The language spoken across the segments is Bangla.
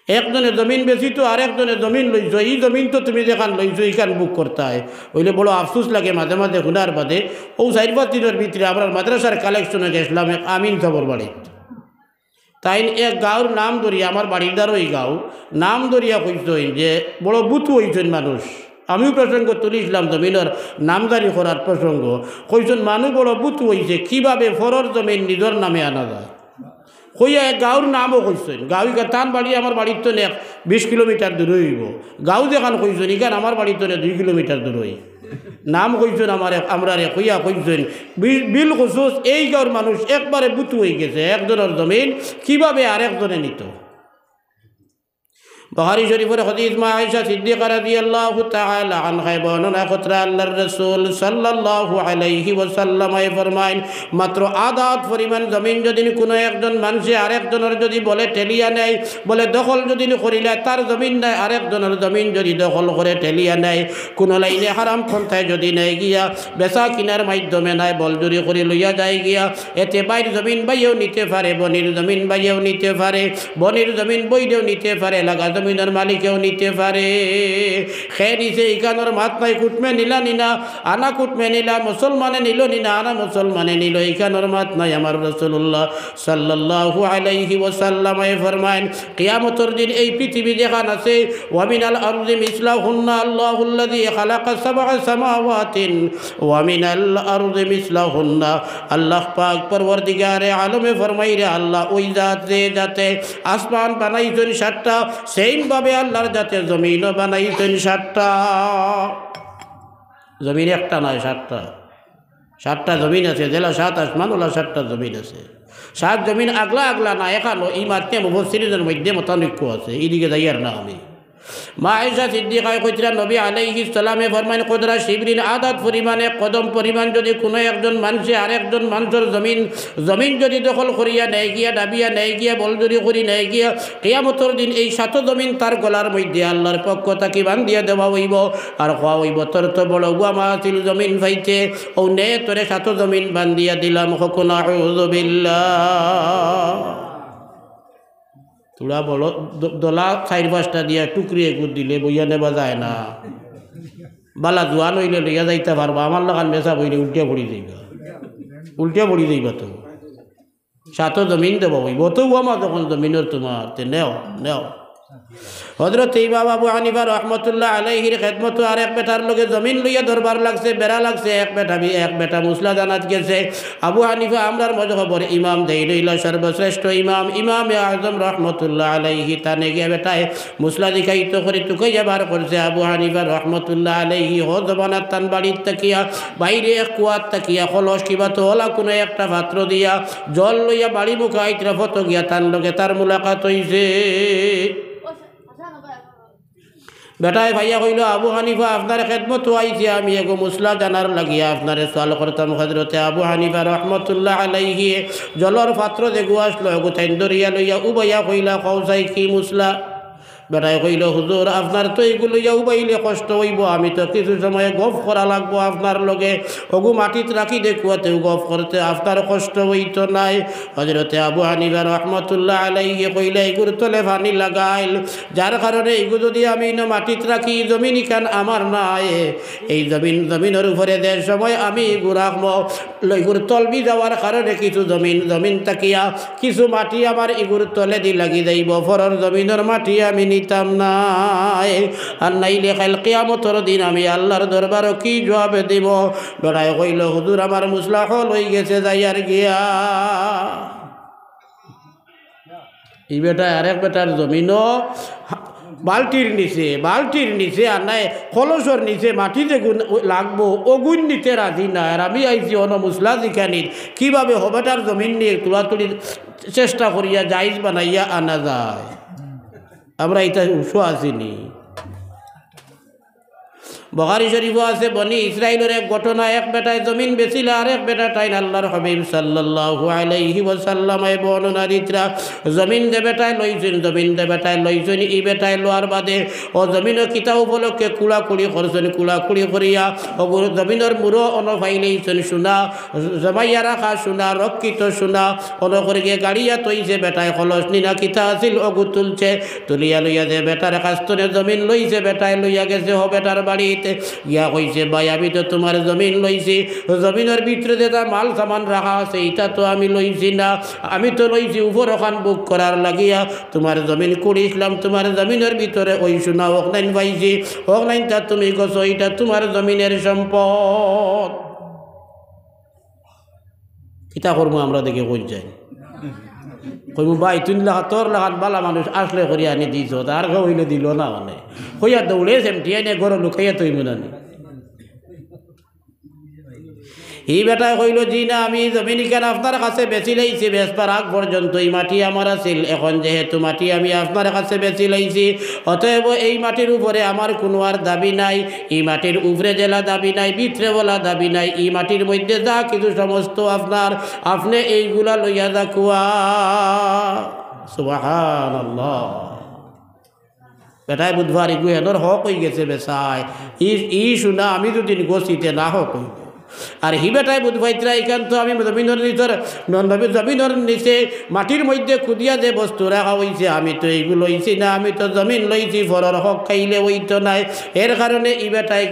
একজনে জমিন বেশি তো আরেকজনে জমিন লইছ, এই জমিন তো তুমি যেখান লইছ এইখান বুক করতে হয় হইলে বড় আফসোস লাগে মাঝে মাঝে শুনার বাদে। ও 4-5 দিনের ভিতরে আমরা মাদ্রাসার কালেকশনে গেছিলাম এক আমিন খবর বাড়িত। তাই এক গাঁর নাম ধরিয়া, আমার বাড়ির দ্বারও এই গাঁও নাম ধরিয়া কইছেন যে বড় বুথ হইছেন মানুষ। আমিও প্রসঙ্গ তুলিছিলাম জমিনের নামদারি করার প্রসঙ্গ। কইছেন মানুষ বড় বুথ হইছে, কীভাবে ফরর জমিন নিজের নামে আনা যায়। কইয়া এক গাঁর নামও কইছেন। গাঁও তান বাড়ি আমার বাড়ির তো 20 কিলোমিটার দূরে হইব। গাঁও যেখান কইছেন এখান আমার বাড়ির তো 2 কিলোমিটার দূরে হই। নাম কইছেন আমার আমরা কইয়া কইছেন বিল খুশুস এই গাঁর মানুষ একবারে বুতু হয়ে গেছে। একজনের জমিন কীভাবে আরেকজনে নিত। বুখারী শরীফের হাদিস মা আয়েশা সিদ্দিকা রাদিয়াল্লাহু তাআলা আনহা বর্ণনা করতে আল্লাহর রাসূল সাল্লাল্লাহু আলাইহি ওয়াসাল্লাম ফরমায়েন, মাত্র আদাত পরিমাণ জমিন যদি কোনো একজন মানুষে আরেকজনের যদি বলে ঠেলিয়া নেয়, বলে দখল যদি করিলে তার জমিন নেয়, আরেকজনের জমিন যদি দখল করে ঠেলিয়া নেয়, কোনো লাইনে হারাম পন্থায় যদি নেয় গিয়া বেচা কিনার মাধ্যমে নেয় বলজুরি করে লইয়া যায় গিয়া, এতে বাইর জমিন বাইয়েও নিতে পারে, বনির জমিন বাইয়েও নিতে পারে, বনির জমিন বইলেও নিতে পারে, লাগা জমিনের মালিকেও নিতে পারে। খে নিছে ইকানোর মাত নাই, কুটমে নিলা নিনা আনা কুটমে নিলা, মুসলমানে নিল নিনা আনা মুসলমানে নিল, ইকানোর মাত নাই। আমার রাসূলুল্লাহ সাল্লাল্লাহু আলাইহি ওয়াসাল্লাম ফরমায়েন, কিয়ামতের দিন এই পৃথিবী যেখান আছে ওয়া মিনাল আরদি মিসলাহুন্না আল্লাহুল্লাযী খালাকা সাবআ সামাওয়াতিন ওয়া মিনাল আরদি মিসলাহুন্না, আল্লাহ পাক পরওয়ারদিগারে আলমে ফরমাইরে আল্লাহ ওই জাত যে জাতে আসমান বানাইছেন 7টা, সেইভাবে আল্লাহর জাতে জমিনও বানাইছেন 7টা। জমিন একটা নয় 7টা জমিন আছে। জেলা 7 আসমান ওলা 7টা জমিন আছে। 7 জমিন আগলা আগলা না, এখানো এই মাত্রে মুফাসসিরিনের মধ্যে মতানৈক্য আছে, এইদিকে যাই আর না আমি। মা আয়েশা সিদ্দিকা কইরা নবী আলাইহিস সালামে ফরমায়েন, কদরা শিবরিন আদাত পরিমাণে কদম পরিমাণ যদি কোনো একজন মানুষে আরেকজন মানুষের জমিন যদি দখল করিয়া নেয় গিয়া, ডাবিয়া নেয় গিয়া, বলজুরি করি নেয় গিয়া, কিয়ামতের দিন এই 7 জমিন তার গলার মধ্যে আল্লাহর পক্ষ থেকে বান্ধিয়া দেওয়া হইব। আর কোয়া হইব তোর তো বড় গুয়ামা ছিল জমিন পাইতে, ও নে তোরে 7 জমিন বান্ধিয়া দিলাম। হকুন আউযু বিল্লাহ। তোরা বলো দোলা 4-5টা দিয়া টুকরিয়ে গুড় দিলে বইয়া নেবা যায় না। বালা জোয়ান হইলে লইয়া যাইতে পারবা, আমার লাগান মেসা বইলে উল্টিয়া পড়ি যাইবা। তো 7 জমিন দেব বইব তো আমার যখন জমিনের তোমার তে নেও। হযরত ইমাম আবু হানিফা রাহমাতুল্লাহ আলাইহির খেদমত আর এক বেটার লগে জমিন লইয়া দরবার লাগছে, বেড়া লাগছে। এক বেটা মুসলা জানাত গেছে। আবু হানিফা আমরার মজহবর ইমাম দেই রইল সর্বশ্রেষ্ঠ ইমামে আজম রাহমাতুল্লাহ আলাইহি, তানে গিয়া বেটায় মুসলা দিখাইতো করে টুকে যাবার করছে। আবু হানিফা রাহমাতুল্লাহ আলাইহি হ জবানার তান বাড়ির তাকিয়া, বাইরে এক কুয়ার তাকিয়া, কলস কিবা তো ওলা কোনো একটা পাত্র দিয়া জল লইয়া বাড়ি মুখে আইতরা ফটো গিয়া তার লগে তার মুলাকাত হইছে। বেটায় ভাইয়া কইল, আবু হানিফা আপনার খেদমত আইছি, আমি এগো মুসলা জানার লাগিয়া আপনারে সওয়াল করতাম। হযরতে আবু হানিফা রাহমাতুল্লাহ আলাইহি জলর পাত্র দেখু আসলো, এগো তাইন দরিয়া লইয়া উবাইয়া কইলা, কওসাই কি মুসলা? বেটায় কইল, হুজুর আপনার তো এইগুলো উবাইলে কষ্ট হইব, আমি তো কিছু সময় গপ করা লাগবো আপনার লগে, ওগু মাটিত রাখি দেখুয়াতেও গপ করতে আপনার কষ্ট হইত নাই। হযরতে আবু হানিফা রাহমাতুল্লাহ আলাইহি কইলে, এগুর তলে পানি লাগাইল, যার কারণে এগু যদি আমি মাটিত রাখি জমিন ইখান আমার নাই, এই জমিনের উপরে দেড় সময় আমি এগু রাখবো, এগুর তলবি যাওয়ার কারণে কিছু জমিন তাকিয়া কিছু মাটি আমার এগুর তলে দি লাগি যাইব, ফরর জমিনের মাটি আমি নিতাম নাই। আর নাইলে কাল কিয়ামতের দিন আমি আল্লাহর দরবারও কি জবাব দিব? বেটায় কইল, হুজুর আমার মুসলা হল হয়ে গেছে, যাইয়ার গিয়া। এই বেটায় আরেক বেটার জমিনও বালতির নিচে আর নাই কলসর নিচে মাটিতে লাগবো, অগুন নিতে রাজি না। আর আমি আইছি অন মুসলা জিখানির কীভাবে হবেটার জমিন নিয়ে তুলাতুলির চেষ্টা করিয়া জাইজ বানাইয়া আনা যায়। আমরা এটা উৎস আসিনি। বুখারী শরীফও আছে বনি ইসরাইলের এক ঘটনা এক বেটায় জমিন বেচিল আর এক বেটা টাইন আল্লাহর হাবিব সাল্লাল্লাহু আলাইহি ওয়াসাল্লাম বর্ণনা দিতরা জমিন দে বেটায় লইছেন জমিন দে বেটায় লইছেন ই বেটায় লোয়ার বাদে ও জমিনও কিতা উপলক্ষে কুড়াকুড়ি করছেন কুড়াকুড়ি করিয়া ও জমিনের মুড়ো অনফাইলেইছেন সোনা জমাইয়া রাখা সোনা রক্ষিত সোনা অন করে গিয়ে গাড়িয়া তৈছে বেটায় খলস নিনা কিতা আছিল অগু তুলছে তুলিয়া লইয়া যে বেটার কাস্তরে জমিন লইছে বেটায় লইয়া গেছে ও বেটার বাড়িতে গিয়া কইছে ভাই আমি তো তোমার জমিন লইছি জমিনের ভিতরে যেটা মাল সামান রাখা আছে এটা তো আমি লইছি না আমি তো লইছি উপর ওখান বুক করার লাগিয়া তোমার জমিন কুড়িছিলাম তোমার জমিনের ভিতরে ওই সোনা অকলাইন পাইছি অকলাইনটা তুমি গছো এটা তোমার জমিনের সম্পদ কিতা করবো আমরা দেখে কই যাই কইমু ভাই তুই লাখা তোর লাখান বালা মানুষ আসলে করিয়া আনি দিছ তার হইলে দিল না মানে কইয়া দৌড়ে সেমটি এনে গরম লুকাইয়া তুই মুনানি এই বেটায় কইল জি না আমি জমিন কেন আপনার কাছে বেচি লাইছি বেচবার আগ পর্যন্ত এই মাটি আমার আছিল এখন যেহেতু মাটি আমি আপনার কাছে বেচি লাইছি অতএব এই মাটির উপরে আমার কোনো আর দাবি নাই এই মাটির উপরে জেলা দাবি নাই ভিতরে বলা দাবি নাই এই মাটির মধ্যে যা কিছু সমস্ত আপনার আপনি এইগুলা লইয়া রাখুয়া সুবহানাল্লাহ বেটায় বুধবার এগুলো হক হয়ে গেছে বেচায় ই শুনা আমি যদি গোসিতে না হক আর হি বেটায় বুধ ভাইতরা এখান তো আমি জমিনের জমিনের নিচে মাটির মধ্যে খুদিয়া যে বস্তু রাখা হয়েছে আমি তো এইগুলো লইছি না আমি তো জমিন লইছি ফরর হক খাইলে ওই তো নাই এর কারণে ই বেটায়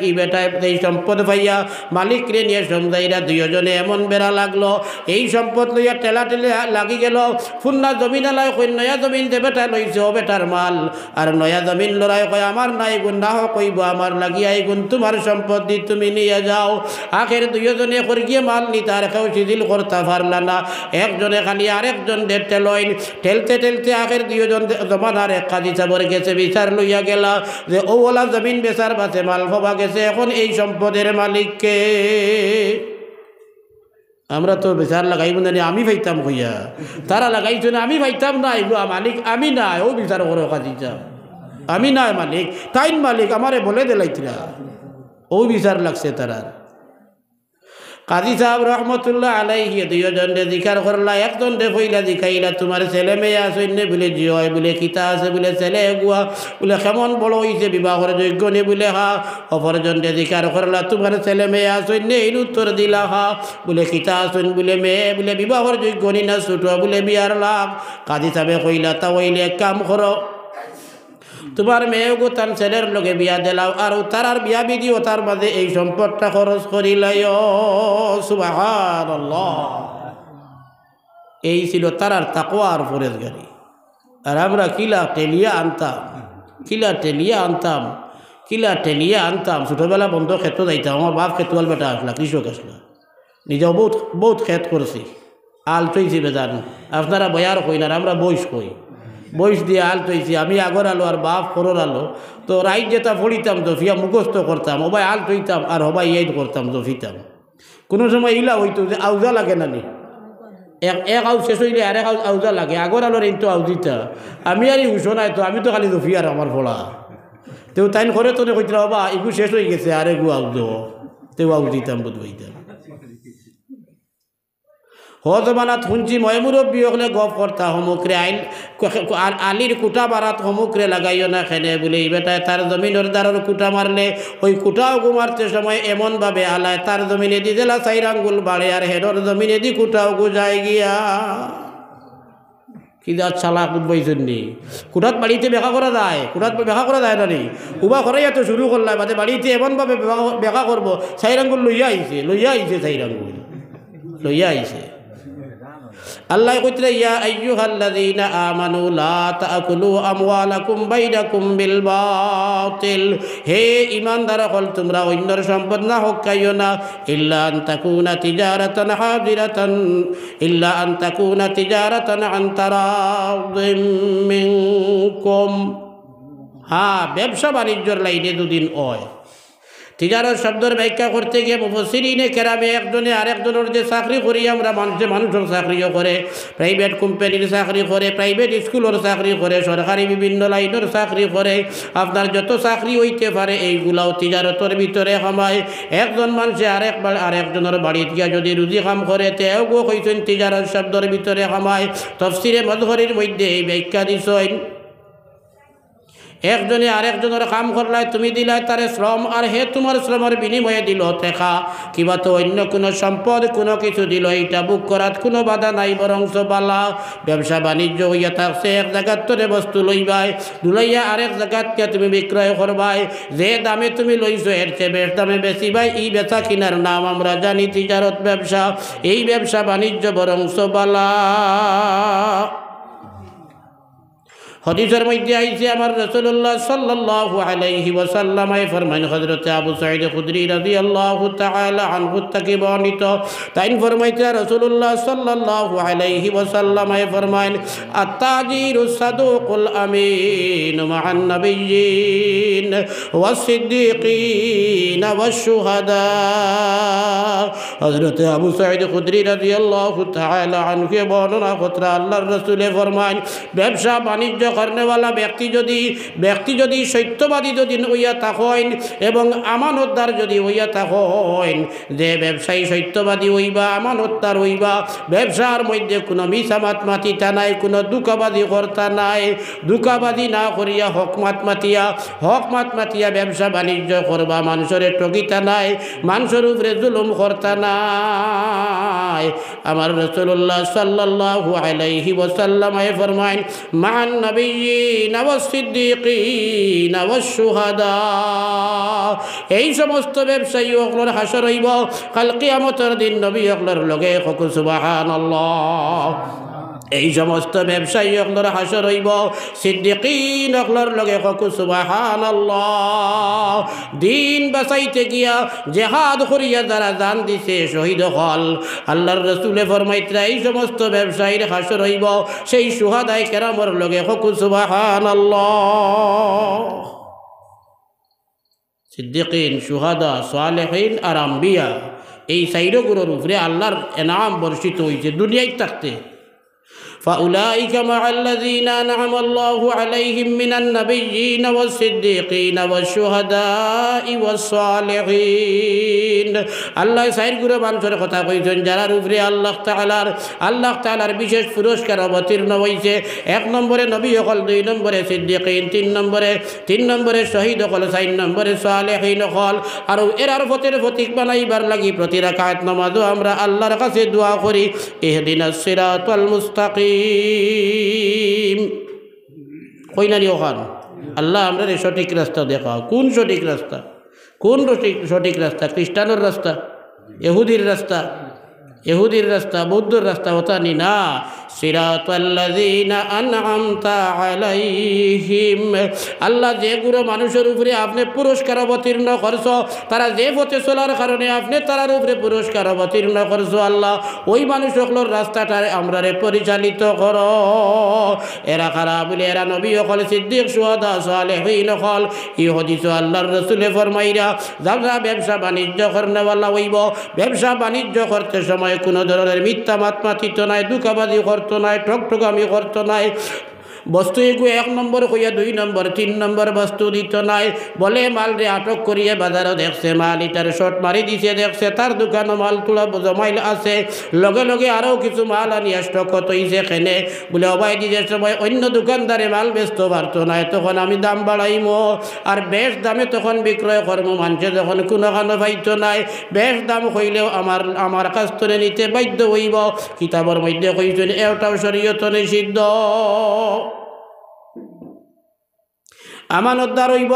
এই সম্পদ পাইয়া মালিকরে নিয়ে সমজাইরা দুইজনে এমন বেড়া লাগলো এই সম্পদ লইয়া টেলা লাগি গেল ফুন্না জমিন আলায় কই নয়া জমিন যে বেটা লইছে ও বেটার মাল আর নয়া জমিন লড়াই কয় আমার নাই গুণ না কইব আমার লাগিয়া এই গুণ তোমার সম্পদ দি তুমি নিয়ে যাও আখের দুইজনে করে গিয়ে মাল নিতে আর কেউ শিথিল করতে পারল না একজনে খালি আরেকজন ঠেলতে ঠেলতে আখের দুইজন জমানার এক কাজী চাবর গেছে বিচার লইয়া গেলা যে ওলা জমিন বেচার বাসে মাল হবা গেছে এখন এই সম্পদের মালিককে আমরা তো বিচার লাগাইব না আমি ভাইতাম হইয়া তারা লাগাইছো না আমি ভাইতাম না এগুলো মালিক আমি না ও বিচার করো কাজী চা আমি না মালিক তাইন মালিক আমারে বলে দিলাইছিলা ও বিচার লাগছে তারার কাজী সাহেব রহমতুল্লাহ আলাইহি দুইজনে জিকার করলা একজনে ফইলা জিকাইলা তোমার ছেলে মেয়ে আছে বলে জিও বলে কিতা আছে বলে ছেলে গুয়া বলে কেমন বড় হইছে বিবাহের যোগ্য নে বলে হা অপরজনে জিকার করলা তোমার ছেলে মেয়ে আছে এই উত্তর দিলা হা বলে কিতা আসুন বলে মেয়ে বলে বিবাহের যোগ্য নি না ছোট বলে বিয়ার লাভ কাজী সাহেব কইলা তা হইলে এক কাম করো তোমার মেয়েগো তার ছেলের লগে বিয়া দিলাও আর তার বিয়া বিধিও তার মাঝে এই সম্পদটা খরচ করিলাই সুবহানাল্লাহ এই ছিল তার তাকওয়া আর পরেজগারি আর আমরা কিলা টেলিয়া আনতাম ছোটোবেলা বন্ধ ক্ষেত যাইতাম আমার বাপ খেতুয়াল বেটা আসলা কৃষক আসলা নিজেও বহুত ক্ষেত করছি আল তৈছি বেজান আপনারা বয়ার কই না আমরা বয়স কই বয়স দিয়ে আল তৈছি আমি আগর আলো আর বাপ করর আলো তো রাইট যেটা পড়িতাম জফিয়া মুখস্থ করতাম হবাই আল তৈতাম আর হবাই ইয়াদ করতাম জফিতাম কোনো সময় ইলা হইতো যে আউজা লাগে না নি এক আউজ শেষ হইলে আরেক আউজা লাগে আগর আলোর এই তো আউজিতা আমি আর হুসো নাই তো আমি তো খালি জফিয়ার আমার ফলা তেও তাইন করে তো কইতে হবা এগু শেষ হয়ে গেছে আর এগু আউজ তেও আউজ দিতাম বোধ হইতাম হজমানাত শুনছি মই মুরব্বী হলে গপ করতা সমুখরে আলির কুটা বারাত সমুখরে লাগাইও না খেনে বলে এই বেটায় তার জমিনের দ্বারের কুটা মারলে ওই কুটাও গুমারতে সময় এমনভাবে আলায় তার জমিনে দি জেলা চাইর আঙ্গুল বাড়ে আর হেডর জমিনে দি কুটাও গুজায় গিয়া কি যা চালা কুটবাইছেন নি কুটাত বাড়িতে বেকা করা যায় না নি উবা করাইয়া তো শুরু করলাম বাদে বাড়িতে এমনভাবে বেকা করবো চাইর আঙ্গুল লইয়া আইছে চাইর আঙ্গুল লইয়া আইছে আল্লাহ কইতরা ইয়া আইয়ুহাল্লাযীনা আমানু লা তাকুলু আমওয়ালাকুম বাইনাকুম বিল বাতিল হে ঈমানদার হল তোমরা অন্যর সম্পদ না হকাইও না ইল্লা আন তাকুনা তিজারাতান আন তারাদিম মিনকুম হ্যাঁ ব্যবসা বাণিজ্যর লাইনে দুদিন হয় তিজারত শব্দের ব্যাখ্যা করতে গিয়ে মুফাসসিরিনে কেরামে একজনে আরেকজনের যে চাকরি করি আমরা মানুষের চাকরিও করে, প্রাইভেট কোম্পানির চাকরি করে, প্রাইভেট স্কুলের চাকরি করে, সরকারি বিভিন্ন লাইনের চাকরি করে, আপনার যত চাকরি হইতে পারে এইগুলাও তিজারতের ভিতরে কামায়। একজন মানুষে আরেকজনের বাড়িত গিয়া যদি রুজি কাম করে তেও গো কইছেন তিজারত শব্দের ভিতরে কামায়। তাফসীরে মজহরির মধ্যে এই ব্যাখ্যা দিছেন একজনে আরেকজনের কাম করলাই তুমি দিলাই তারে শ্রম, আর হে তোমার শ্রমের বিনিময়ে দিল টেকা কিবা তো অন্য কোনো সম্পদ কোনো কিছু দিল, এটা বুক করাত কোনো বাধা নাই, বরং বালা। ব্যবসা বাণিজ্য হইয়া থাকছে এক জায়গার তোরে বস্তু লইবাই, লইয়া আরেক জায়গাতকে তুমি বিক্রয় করবাই, যে দামে তুমি লইছো এর চেয়ে বেশ দামে বেচিবাই, এই বেচা কিনার নাম আমরা জানি তিজারত ব্যবসা। এই ব্যবসা বাণিজ্য বরং বালা। হাদিসের মধ্যে আইছে আমার রাসূলুল্লাহ সাল্লাল্লাহু আলাইহি ওয়াসাল্লাম ফরমান, হযরত আবু সাঈদ খুদরি রাদিয়াল্লাহু তাআলা আনহু থেকে বর্ণিত, তাই ফরমাইতে রাসূলুল্লাহ সাল্লাল্লাহু আলাইহি ওয়াসাল্লাম ফরমান, আত-তাজিরু সাদুকুল আমিন মা'আন নাবিয়্যিন ওয়াস-সিদ্দীকিন ওয়াশ-শুহাদা। হযরত আবু সাঈদ খুদরি রাদিয়াল্লাহু তাআলা আনহু বর্ণনা করতে আল্লাহর রাসূল ফরমান, ব্যবসা বাণিজ্য করনেওয়ালা ব্যক্তি যদি সত্যবাদী যদি হইয়া থাকেন এবং আমানতদার যদি হইয়া থাকেন, যে ব্যবসায়ী সত্যবাদী হইবা আমানতদার হইবা, ব্যবসার মধ্যে কোনো মিছামাত মাতিতা নাই, কোনো দুঃখবাদী কর্তা নাই, দুঃখবাদী না করিয়া হক মাত মাতিয়া ব্যবসা বাণিজ্য করবা, মানুষের ঠকিতা নাই, মানুষের উপরে জুলুম কর্তা নাই। আমার রাসূলুল্লাহ সাল্লাল্লাহু আলাইহি ওয়াসাল্লাম ফরমায়, মান নাবিয়্যিন ওয়াস-সিদ্দীকিন ওয়াশ-শুহাদা। এই সমস্ত ব্যবসায়ী ওগুলোর হাসর হইব কাল কিয়ামতের দিন নবী ওগুলোর লগে কও সুবহানাল্লাহ। এই সমস্ত ব্যবসায়ী ওগুলোর হাসর হইব সিদ্দীকিন ওগুলোর লগে কও সুবহানাল্লাহ। দিন বাঁচাইতে গিয়া জিহাদ করিয়া যারা জান দিছে শহীদ হল, আল্লাহর রাসূলে ফরমাইতরা এই সমস্ত ব্যবসায়ীর হাসর হইব সেই শুহাদায়ে কেরামের লগে কও সুবহানাল্লাহ। সিদ্দীকিন, শুহাদা, সালেহিন আর আম্বিয়া, এই চাইরগুলোর উপরে আল্লাহর এনাম বর্ষিত হয়েছে দুনিয়ায় থাকতে। فأولئك مع الذين أنعم الله عليهم من النبيين والصديقين والشهداء والصالحين। আল্লাহ সাইর গুরু মানুষের কথা কইছেন যারার উপরে আল্লাহ তাআলার বিশেষ পুরস্কার অবতীর্ণ হয়েছে। এক নম্বরে নবী হল, দুই নম্বরে সিদ্দিকিন, তিন নম্বরে শহীদ হল, চার নম্বরে সালেহিন হল। আর এরার ফতের ফতিক বানাইবার লাগি প্রতি রাকাত নামাজও আমরা আল্লাহর কাছে দোয়া করি, ইহদিনাস সিরাতাল মুস্তাকিম। কইনানি ওখান আল্লাহ আমরা সঠিক রাস্তা দেখা। কোন সঠিক রাস্তা? সঠিক রাস্তা? খ্রিস্টানের রাস্তা, ইহুদির রাস্তা, বৌদ্ধর রাস্তা হতানি না। সিরাতাল্লাযীনা আনআমতা আলাইহিম, আল্লাহ যে গুলো মানুষের উপরে আপনি পুরস্কার অবতীর্ণ করছো, তারা যে পথে চলার কারণে আপনি তার উপরে পুরস্কার অবতীর্ণ করছো, আল্লাহ ওই মানুষগুলোর রাস্তাটা আমরা পরিচালিত করো। এরা কারা বলে? এরা নবী হল, সিদ্দিক, শুহাদা, সালেহিন হল। এই হাদিস আল্লাহর রাসূলে ফরমাইরা যারা ব্যবসা বাণিজ্য করনেওয়ালা হইব, ব্যবসা বাণিজ্য করতে সময় কোনো ধরনের মিথ্যা মাতিত নাই, দুঃখবাদী করতো নাই, ঠকঠকামি করতো নাই, বস্তু এগু এক নম্বর কইয়া দুই নম্বর তিন নম্বর বস্তু দিত নাই। বলে মাল রে আটক করিয়ে বাজারও দেখছে, মাল ইটার শর্ট মারি দিছে, দেখছে তার দোকানও মাল তুলা জমাইল আছে, লগে লগে আরও কিছু মাল আনি স্টক তৈছে কেনে বলে অবাই দিতে সময় অন্য দোকানদারে মাল বেচতে পারতো না, তখন আমি দাম বাড়াইমো আর বেশ দামে তখন বিক্রয় করবো। মানুষে যখন কোনো কানো পাইতো নাই, বেশ দাম হইলেও আমার কাছ থেকে নিতে বাধ্য হইব। কিতাবের মধ্যে কইছেন এটাও শরীয়ত নিষিদ্ধ। আমানতদার হইব।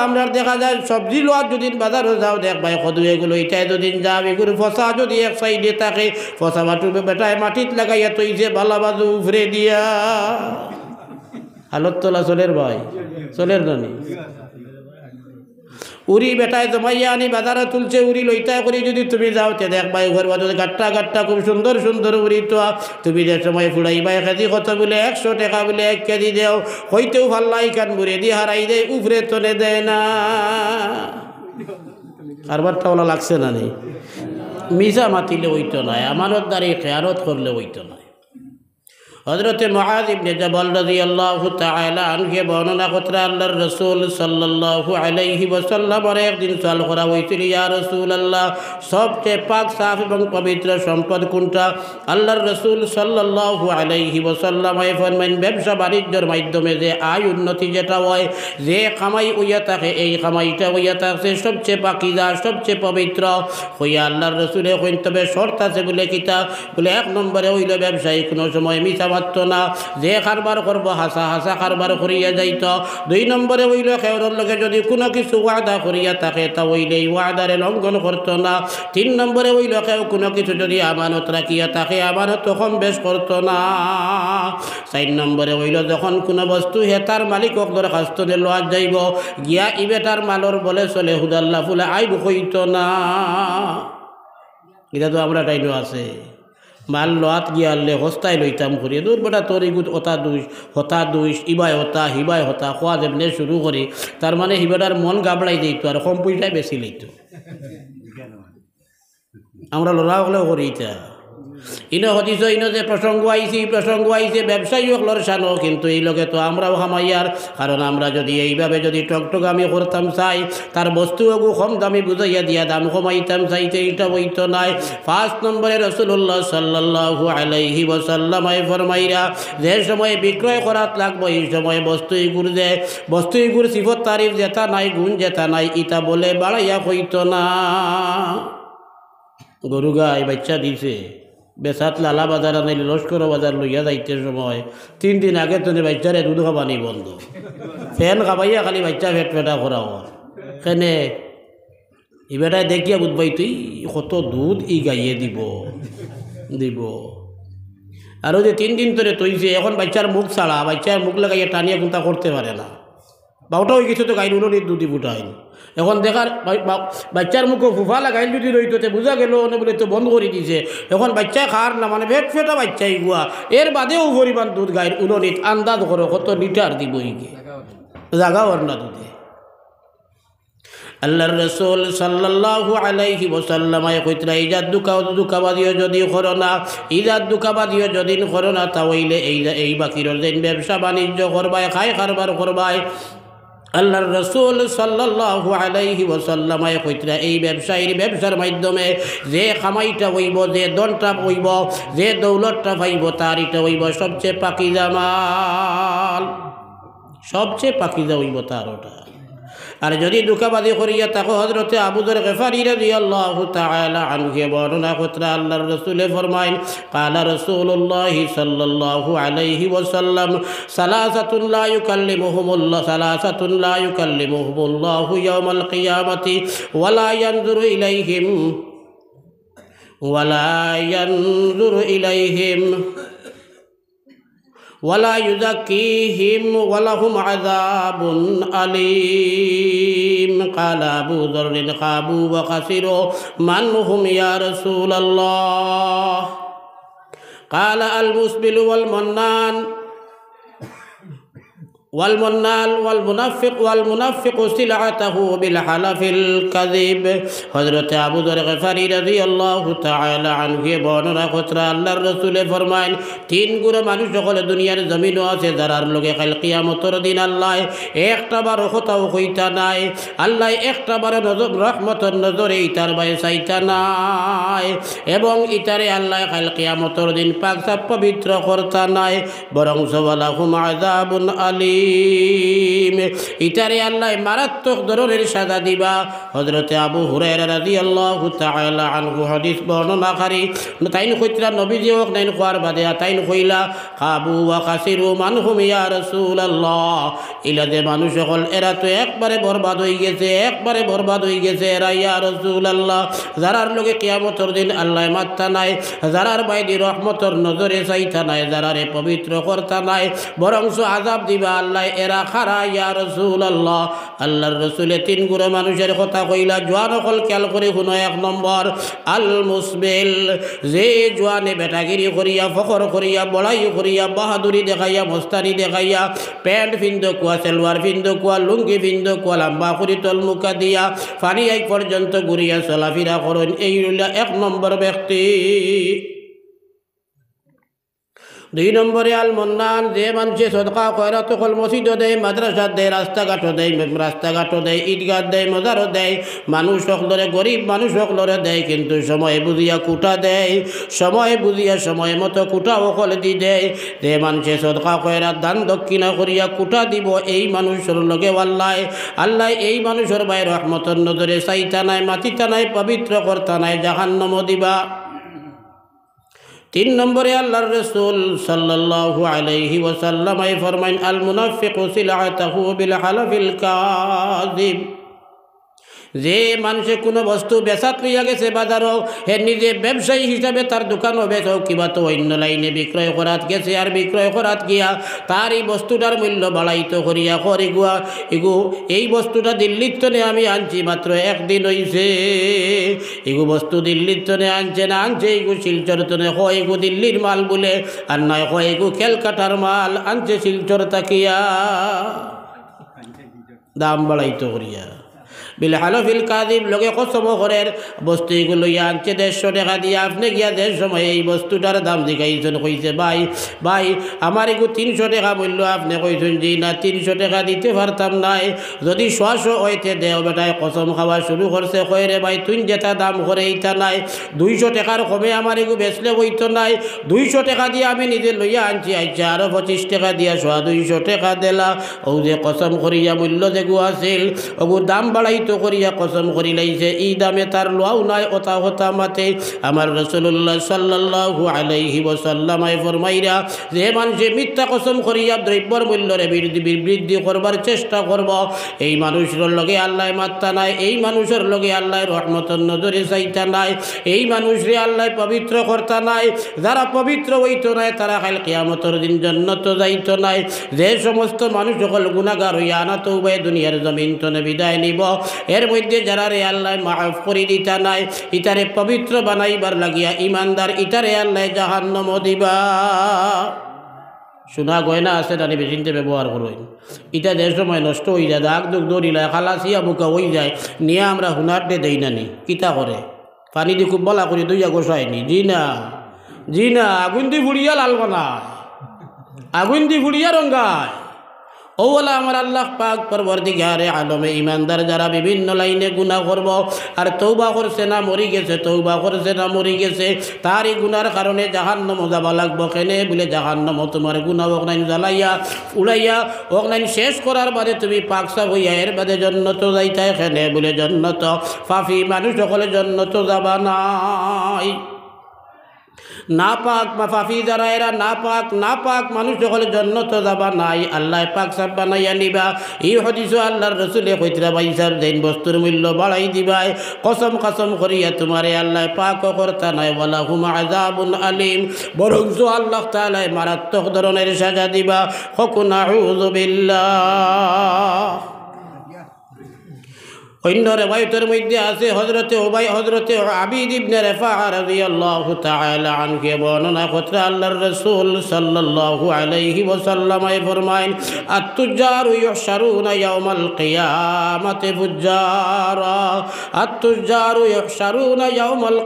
আমরা দেখা যায় সবজি লোয়ার যদি বাজারও যাও দেখবাই কদু এগুলো ইটাই দুদিন যাও, এগুলো ফসা যদি এক সাইডে থাকে, ফসা বাটুর বেটায় মাটিত লাগাইয়া তৈছে বালা বাজু উফরে দিয়া হালত তোলা চলের ভাই চলের জানি উড়ি বেটায় জমাইয়া আনি বাজারে তুলছে উড়ি লইতা করি যদি তুমি যাও তে দেখবাই ঘর বাজারে গাট্টা গাট্টা খুব সুন্দর সুন্দর উড়ি তো তুমি যে সময় ফুড়াইবাই কেজি কত বলে 100 টাকা বলে 1 কেজি দেও হইতেও ভাল্লাই কান বুড়ে দিয়ে হারাই দেয় উপরে তলে দেয় না কারবারটা ওলা লাগছে না নেই মিজা মাতিলে হইতো নয় আমানত দ্বারে খেয়ারত করলে হইতো নয় হযরতে মুআয ইবনে জাবাল রাদিয়াল্লাহু তাআলা আনহু বর্ণনা করতে আল্লাহর রাসূল সাল্লাল্লাহু আলাইহি ওয়াসাল্লাম একদিন সওয়াল করা হয়েছিল ইয়া রাসূলুল্লাহ সবচেয়ে পাক সাফ এবং পবিত্র সম্পদ কোনটা আল্লাহর রাসূল সাল্লাল্লাহু আলাইহি ওয়াসাল্লাম ফরমাইন ব্যবসা বাণিজ্যের মাধ্যমে যে আয় উন্নতি যেটা হয় যে কামাই হইয়া থাকে এই কামাইটা হইয়া থাকে সবচেয়ে পাকিজা সবচেয়ে পবিত্র হইয়া আল্লাহর রাসূলে কইন তবে শর্ত আছে বলে কিতা বলে 1 নম্বরে হইল ব্যবসায়ী কোনো সময় মিছা মাত্র না যে কারবার করব হাসা হাসা কারবার করিয়া যাইত 2 নম্বরে হইল খেওরের লগে যদি কোনো কিছু ওয়াদা করিয়া থাকে তা হইলে ওয়াদারে লঙ্ঘন করত না 3 নম্বরে হইল কেউ কোনো কিছু যদি আমানত রাখিয়া থাকে আমানত কম বেশ করত না 4 নম্বরে হইল যখন কোনো বস্তু হে তার মালিক দরখাস্ত দিল আজ যাইব গিয়া ইবেটার মালর বলে চলে হুদাল্লা ফুলে আইব হইত না এটা তো আমরা টাইনো আছে মাল লোয়াত গিয়ালে হস্তায় লইতাম করি দূর বেটা তোর এগুত হতা দুইশ ইবাই হতা হিবাই হতা খোয়া যেমনে শুরু করি তার মানে হিবাটার মন গাবড়াই দিত আর কম পয়সায় বেশি লইত আমরা লড়া হলেও করি এটা ইনো হতিস ইনো যে প্রসঙ্গ আইছে ব্যবসায়ী হোক লড়সানো কিন্তু এই লগে তো আমরাও হামাইয়ার কারণ আমরা যদি এইভাবে যদি টকটকামি করতাম চাই তার বস্তুও কম দামি বুঝাইয়া দিয়া দাম কমাইতাম চাইতে এইটা হইতো নাই 5 নম্বরে রাসূলুল্লাহ সাল্লাল্লাহু আলাইহি ওয়াসাল্লাম ফরমাইরা যে সময় বিক্রয় করাত লাগবে এই সময় বস্তুইগুর সিফত তারিফ যেটা নাই গুণ যেটা নাই ইটা বলে বাড়াইয়া হইতো না গরু গাই বাচ্চা দিছে বেসাত লালা বাজার আনাইলে লস্কর বাজার লইয়া যাইতে সময় 3 দিন আগে তো বাচ্চারে দুধ খাবানি বন্ধ ফ্যান খাবাইয়া খালি বাচ্চা ফেটা করা হর কেনে ই বেটায় দেখিয়া বুঝবাই তুই কত দুধ ই গাইয়ে দিব আর ওই যে 3 দিন ধরে তৈছে এখন বাচ্চার মুখ ছাড়া বাচ্চার মুখ লাগাইয়া টানিয়া কোনটা করতে পারে না বাউটা হয়ে গেছে তো গাইল উলোর দুধি ফুটাইল এখন দেখার বাচ্চার মুখে ফুফা লাগাইল যদি রইতে বোঝা গেল বলে তো বন্ধ করে দিছে এখন বাচ্চা খার না মানে পেট ফেটা বাচ্চাই গুয়া এর বাদেও পরিমাণ দুধ গাইল উলোনিত আন্দাজ করো কত লিটার দিব জাগা ওর না দুধে আল্লাহর রাসূল সাল্লাল্লাহু আলাইহি ওয়াসাল্লাম কইতরা ইজাদ দুকাবাদিও যদি করোনা ইজাদ দুকাবাদিও যদি করোনা তা হইলে এই বাকির দিন ব্যবসা বাণিজ্য করবাই খাই কারবার করবাই আল্লাহর রাসূল সাল্লাল্লাহু আলাইহি ওয়াসাল্লাম কইতরা এই ব্যবসার মাধ্যমে যে কামাইটা হইব যে ধনটা হইব যে দৌলতটা পাইব তারইটা হইব সবচেয়ে পাকিজা মাল সবচেয়ে পাকিজা হইব তার ওটা আর যদি দুকাবাদি করিয়া তাকে হযরতে আবু যর গফারি রাদিয়াল্লাহু তাআলা আনহু বর্ণনা করতে আল্লাহর রাসূল ফরমায়েন ক্বালা রাসূলুল্লাহ সাল্লাল্লাহু আলাইহি ওয়াসাল্লাম সালাসাতুন লা ইউকাল্লিমুহুমুল্লাহু ইয়াওমাল কিয়ামাতি ওয়ালা ইয়ানজুরু ইলাইহিম ولا يزكيهم ولهم عذاب أليم قال أبو ذر خابوا وخسروا من هم يا رسول الله قال المسبل والمنفق سلعته بالحلف الكذب হযরত আবু যর গফারি রাদিয়াল্লাহু তাআলা আনহু বর্ণনা করতে আল্লাহর রাসূল ফরমায়েন 3 গুণে মানুষ সকলে দুনিয়ার জমিনও আছে যারার লগে কাল কিয়ামতের দিন আল্লাহ একটা বার কথাও কইতা নাই আল্লাহ একটা বার নজর রহমতের নজরে ইতার বাই চাইতা নাই এবং ইতারে আল্লাহ কাল কিয়ামতের দিন পাক সাফ পবিত্র করতা নাই বরং ওয়ালাহুম আযাবুন আলী ইতারে আল্লাহ মারাত্মক ধরনের সাজা দিবা হযরতে আবু হুরায়রা রাদিয়াল্লাহু তাআলা আনহু হাদিস বর্ণনাকারী তাইন কইতরা নবীজি হোক নাইন কোয়ার বাদে তাইন কইলা কাবু ওয়া কাসিরু মানহুম ইয়া রাসূলুল্লাহ ইলা যে মানুষ সকল এরা তো একবারে বরবাদ হয়ে গেছে এরা ইয়া রাসূলুল্লাহ যারার লগে কিয়ামতের দিন আল্লাহ মাত্তা নাই যারার বাইরে রহমতের নজরে চাইতা নাই যারারে পবিত্র করতা নাই বরং আযাব দিবা আল্লাহ এরা খারা ইয়া রাসূলুল্লাহ আল্লাহর রাসূলে তিন গুণ মানুষের কথা কইলা জোয়ান হল খেয়াল করে শুনো এক নম্বর আল মুসবিল যে জোয়ানে বেটাগিরি করিয়া ফখর করিয়া বড়াই করিয়া বাহাদুরি দেখাইয়া মস্তানি দেখাইয়া প্যান্ট ফিন্দ কুয়া সেলওয়ার ফিন্দ কুয়া লুঙ্গি ফিন্দ কুয়া লম্বা করি তলমুখা দিয়া ফানি এক পর্যন্ত ঘুরিয়া চলাফেরা করেন এই হইল এক নম্বর ব্যক্তি দুই নম্বরে আল মন্নান যে মানুষে সদকা খয়রাত কল মসজিদও দেয় মাদ্রাসা দেয় রাস্তাঘাটও দেয় ঈদগাহ দেয় মজারও দেয় মানুষ সকলরে গরিব মানুষ সকলরে দেয় কিন্তু সময় বুঝিয়া কুটা দেয় সময় বুঝিয়া সময় মতো কুটা অকল দি দেয় যে মানুষে সদকা খয়রাত দান দক্ষিণা করিয়া কুটা দিব এই মানুষের লগে আল্লাহ এই মানুষের ভাই রহমতের নজরে চাইতা নাই মাতিতা নাই পবিত্র কর্তা নাই জাহান্নাম দিবা তিন নম্বরে আল্লাহর রাসূল সাল্লাল্লাহু আলাইহি ওয়াসাল্লাম ফরমাইন আল মুনাফিকু সিলআতুহু বিল হালাফিল কাযিব যে মানুষে কোনো বস্তু বেচাত লইয়া গেছে বাজারও হে নিজে ব্যবসায়ী হিসাবে তার দোকানও বেচাও কিবা তো অন্য লাইনে বিক্রয় করাত গেছে আর বিক্রয় করাত গিয়া তার এই বস্তুটার মূল্য বাড়াইতো করিয়া করে গুয়া এই বস্তুটা দিল্লির তনে আমি আনছি মাত্র একদিন হইছে এগু বস্তু দিল্লির তনে আনছে না আনছে এগু শিলচর তনে হয় এগু দিল্লির মাল বলে আর নয় হয় এগু ক্যালকাটার মাল আনছে শিলচর তাকিয়া দাম বাড়াইতো করিয়া বিল হালফিল কাযিব লগে কসম করের বস্তু এগুলো আনছে 150 টাকা দিয়ে আপনি গিয়া দেড় সময় এই বস্তুটার দাম জিগাইছেন কইছে ভাই আমার এগু 300 টাকা মূল্য আপনি কইছেন জি না 300 টাকা দিতে পারতাম নাই যদি 100 হইতে দেও বেটায় কসম খাওয়া শুরু করছে কয় রে ভাই তুই যেটা দাম করে এইটা নাই 200 টাকার কমে আমার এগু বেচলে হইতো নাই 200 টাকা দিয়ে আমি নিজে লইয়া আনছি আইছা আরো 25 টাকা দিয়া 200 টাকা দিলা ও যে কসম করিয়া মূল্য যেগু আছিল ওগু দাম বাড়াই করিয়া কসম করি লাইছে এই দামে তার লোয়াও নাই ওতা হতা মাতে আমার রাসূলুল্লাহ সাল্লাল্লাহু আলাইহি ওয়াসাল্লাম ফরমাইরা যে মানুষে মিথ্যা কসম করিয়া দ্রব্যের মূল্যরে বৃদ্ধি করবার চেষ্টা করব এই মানুষের লগে আল্লাহ মাত্তা নাই এই মানুষের লগে আল্লাহ রহমতের নজরে চাইতা নাই এই মানুষরে আল্লাহ পবিত্র করতা নাই যারা পবিত্র হইতো নাই তারা কাল কিয়ামতের দিন জান্নাত যাইতো নাই যে সমস্ত মানুষ সকল গুনাহগার হইয়া না তওবা দুনিয়ার জমিন তনে বিদায় নিব এর মধ্যে যারা রে আল্লাহ মাফ করে দিতা নাই ইতারে পবিত্র বানাইবার লাগিয়া ইমানদার ইতারে আল্লাহ জাহান্নাম দিবা সোনা গয়না আছে তানি বেশিতে ব্যবহার করবেন ইটা যে সময় নষ্ট হয়ে যায় দাগ দুগ দৌড়িলায় খালাসিয়া বুকা হয়ে যায় নিয়ে আমরা হুনারটে দেই না নি কিতা করে পানি দিয়ে খুব বলা করি দুইয়া গোসায়নি জি না আগুন দি ফুড়িয়া লাল বানায় আগুন দি ফুড়িয়া রঙ্গায় ওলা আমার আল্লাহ পাক পরবর্তীকারে আলমে ইমানদার যারা বিভিন্ন লাইনে গুনাহ করব আর তওবা করছে না মরি গেছে তারই গুনার কারণে জাহান্নাম যাবা লাগবো কেনে বলে জাহান্নাম তোমার গুনাহ ওখানে জ্বালাইয়া উড়াইয়া ওখানে শেষ করার বাদে তুমি পাক সাফ হইয়া এর বাদে জান্নাত যাইতাই কেনে বলে জান্নাত পাপী মানুষ সকলে জান্নাত যাবা নাই নাপাক মাফাফি যারা এরা নাপাক মানুষ সকলে জান্নাত যাবা নাই আল্লাহ পাক সাব বানাইয়া নিবা এই হাদিস আল্লাহর রাসূলে কইতরা বাইসার দেন বস্তুর মূল্য বাড়াই দিবাই কসম করিয়া তোমারে আল্লাহ পাক করতা নাই ওয়ালা হুম আযাবুন আলিম বরং আল্লাহ তাআলা মারাত্মক ধরনের সাজা দিবা হকুন আউযু বিল্লাহ অন্য রিওয়ায়াতের মধ্যে আছে হযরতে আবিদ ইবনে রাফা রাদিয়াল্লাহু তাআলা আনহু বর্ণনা করতে আল্লাহর রাসূল সাল্লাল্লাহু আলাইহি ওয়াসাল্লাম ফরমায়েন আত-তুজারু ইহশারুনা ইয়াওমাল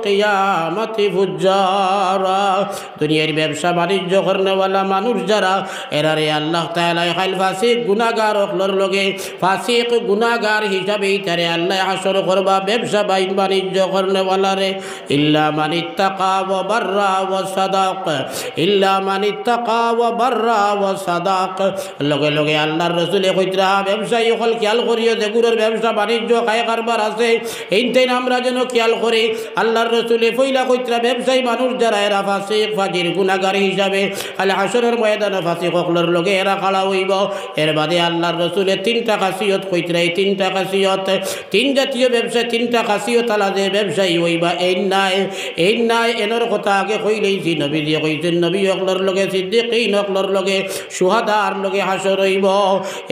কিয়ামাতি ফুজ্জারা দুনিয়ার ব্যবসা বাণিজ্য করনেওয়ালা মানুষ যারা এরারে আল্লাহ তাআলা খাল ফাসিক গুনাহগার হলর লগে ফাসিক গুনাহগার হিসাবে তারে আল্লাহ হাসর করবা ব্যবসা বাণিজ্য করনেওয়ালা রে ইল্লা মান ইত্তাকা ওয়া বাররা ওয়া সাদাক লগে লগে আল্লাহর রাসূলে কইতরা ব্যবসায়ী হল খেয়াল করিও যে গুরুর ব্যবসা বাণিজ্য খায় কারবার আছে এইটাই আমরা যেন খেয়াল করি আল্লাহর রাসূলে ফইলা কইতরা ব্যবসায়ী মানুষ যারা এরা ফাসিক ফাজির গুনাহগার হিসাবে আল হাসরের ময়দানে ফাসিক হলর লগে এরা খাড়া হইব এর বাদে আল্লাহর রাসূলে 3টা খাসিয়ত কইতরা এই 3টা খাসিয়ত তিন জাতীয় ব্যবসায় তিনটা খাসিও তালা যে ব্যবসায়ী হইবা এই নাই এনর কথা আগে কইলেইছি নবী দিয়ে কইছেন নবী অকলর লগে সিদ্দিকীন অকলর লগে সুহাদার লগে হাসর হইব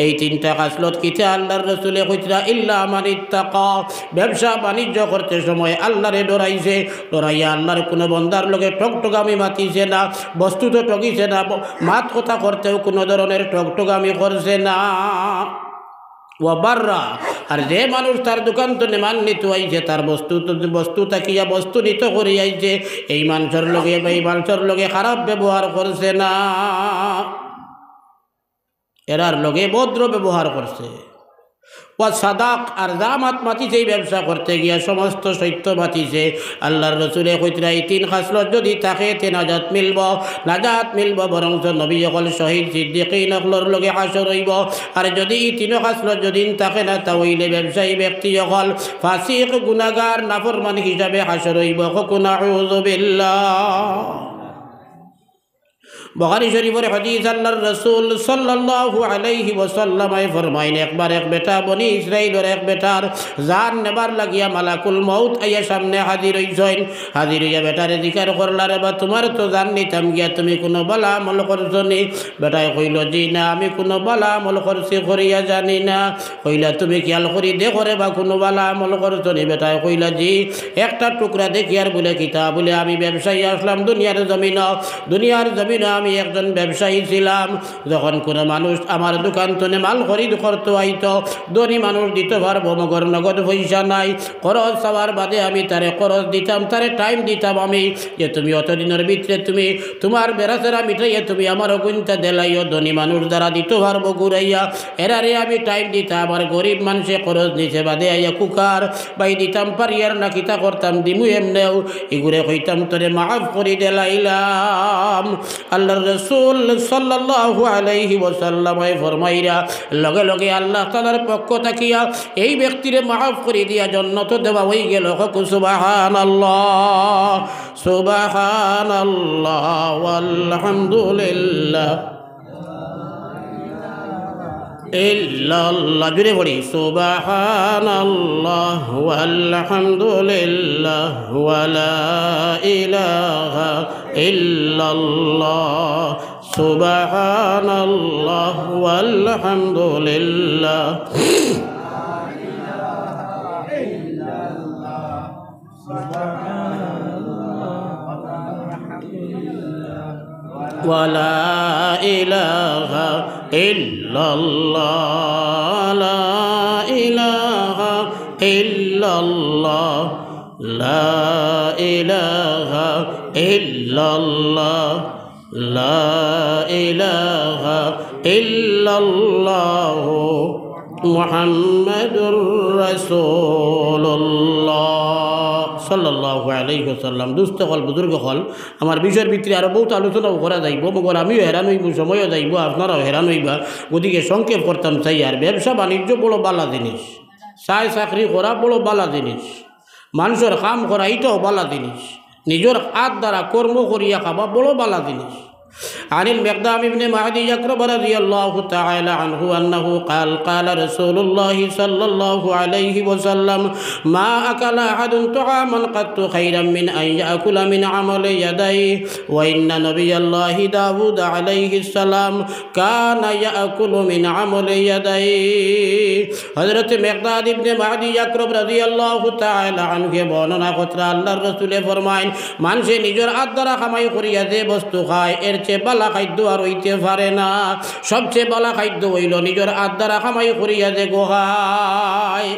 এই তিনটা খাসলত কিতে আল্লাহর রাসূলে কইতরা ইল্লা মান ইত্তাকা ব্যবসা বাণিজ্য করতে সময় আল্লাহরে ডরাইছে ডরাইয়া আল্লাহর কোনো বন্দার লগে টকটকামি মাতিছে না বস্তু তো ঠকিছে না মাত কথা করতেও কোনো ধরনের টকটকামি করছে না ওয়াবাররা আর যে মানুষ তার দোকান তো নেমান নিতে আইছে তার বস্তু তাকিয়া বস্তু নিতে করে আইছে এই মানুষের লগে বা এই মানুষের লগে খারাপ ব্যবহার করছে না এরার লগে ভদ্র ব্যবহার করছে ও সাদাক আর জামাত মাতিছে এই ব্যবসা করতে গিয়া সমস্ত সত্য মাতিছে আল্লাহর রাসূলে কইতরা এই তিন খাসলত যদি থাকে তে নাজাত মিলব বরং নবী সকল শহীদ সিদ্দিকীন সকলের লগে হাসর হইব আর যদি এই তিন খাসলত যদি থাকে না তা হইলে ব্যবসায়ী ব্যক্তি সকল ফাসিক গুনাহগার নাফরমান হিসাবে হাসর হইব নাউযু বিল্লাহ বুখারী শরীফের হাদিস আল্লাহর রাসূল সাল্লাল্লাহু আলাইহি ওয়াসাল্লাম ফরমাইন একবার এক বেটা বনি ইসরাইলের এক বেটার জান নেবার লাগিয়া মালাকুল মউত আইয়া সামনে হাজির হইয়া বেটারে জিজ্ঞার করলা রে বা তোমার তো জান নিতাম গিয়া তুমি কোনো বালা আমল করছো নি বেটায় কইল জি না আমি কোনো বালা আমল করছি করিয়া জানি না কইলা তুমি খেয়াল করি দেখো রে বা কোনো বালা আমল করছো নি বেটায় কইলা জি একটা টুকরা দেখি আর বলে কিতা বলে আমি ব্যবসায়ী আসলাম দুনিয়ার জমিন আমি একজন ব্যবসায়ী ছিলাম যখন কোনো মানুষ আমার দোকান থেকে মাল খরিদ করতে আইতো ধনী মানুষ দিতে পারবো মগর নগদ পয়সা নাই খরচ চাওয়ার বাদে আমি তারে খরচ দিতাম তারে টাইম দিতাম আমি যে তুমি অতদিনের ভিতরে তুমি তোমার বেড়াচেরা মিঠাইয়া তুমি আমার অগুনটা দেলাইও ধনী মানুষ দ্বারা দিতে পারবো ঘুরাইয়া এরারে আমি টাইম দিতাম আমার গরিব মানুষে খরচ নিচে বাদে আইয়া কুকার বাই দিতাম পারিয়ার না কিতা করতাম দিমু এমনেও এগুলো কইতাম তোরে মাফ করি দেলাইলাম আল্লাহর রাসূল সাল্লাল্লাহু আলাইহি ওয়াসাল্লাম ফরমাইরা লগে লগে আল্লাহ তাআলার পক্ষ থাকিয়া এই ব্যক্তিরে মাফ করে দিয়া জান্নাত দেওয়া হই গেল সুবহানাল্লাহ সুবহানাল্লাহ ওয়ালহামদুলিল্লাহ ইল্লাল্লাহ জুড়ে পড়ি সুবহানাল্লাহ ওয়ালহামদুলিল্লাহ ওয়ালা ইলাহা ইল্লাল্লাহ সুবহানাল্লাহ ওয়ালহামদুলিল্লাহ ولا إله إلا الله لا إله إلا الله لا إله إلا الله لا إله إلا الله محمد رسول الله সাল্লাল্লাহু আলাইহি ওয়াসাল্লাম। দুস্থ হল বুজুর্গ হল আমার বিষয়ের ভিতরে আরও বহুত আলোচনাও করা যাইব মগর আমিও হেরান হইব সময়ও যাইব আপনারাও হেরান হইবা ওদিকে সংক্ষেপ করতাম চাই আর ব্যবসা বাণিজ্য বড় বালা জিনিস চাই চাকরি করা বড় বালা জিনিস মানুষের কাম করা এটাও বালা জিনিস নিজের হাত দ্বারা কর্ম করিয়া খাবা বড় বালা জিনিস عن المقدام بن معدي يكرب رضي الله تعالى عنه أنه قال قال رسول الله صلى الله عليه وسلم ما أكل أحد طعاما قط خيرا من أن يأكل من عمل يديه وإن نبي الله داود عليه السلام كان يأكل من عمل يديه حضرت مقداد بن معدي يكرب رضي الله تعالى عنه বর্ণনা করতে আল্লাহর রাসূল ফরমায়েন মানুষে নিজের হাত দ্বারা কামাই করিয়া যে বস্তু খায় এর চেয়ে বালা খাদ্য আর হইতে পারে না সবচেয়ে বালা খাদ্য হইল নিজের হাত দ্বারা কামাই করিয়া যে গোহায়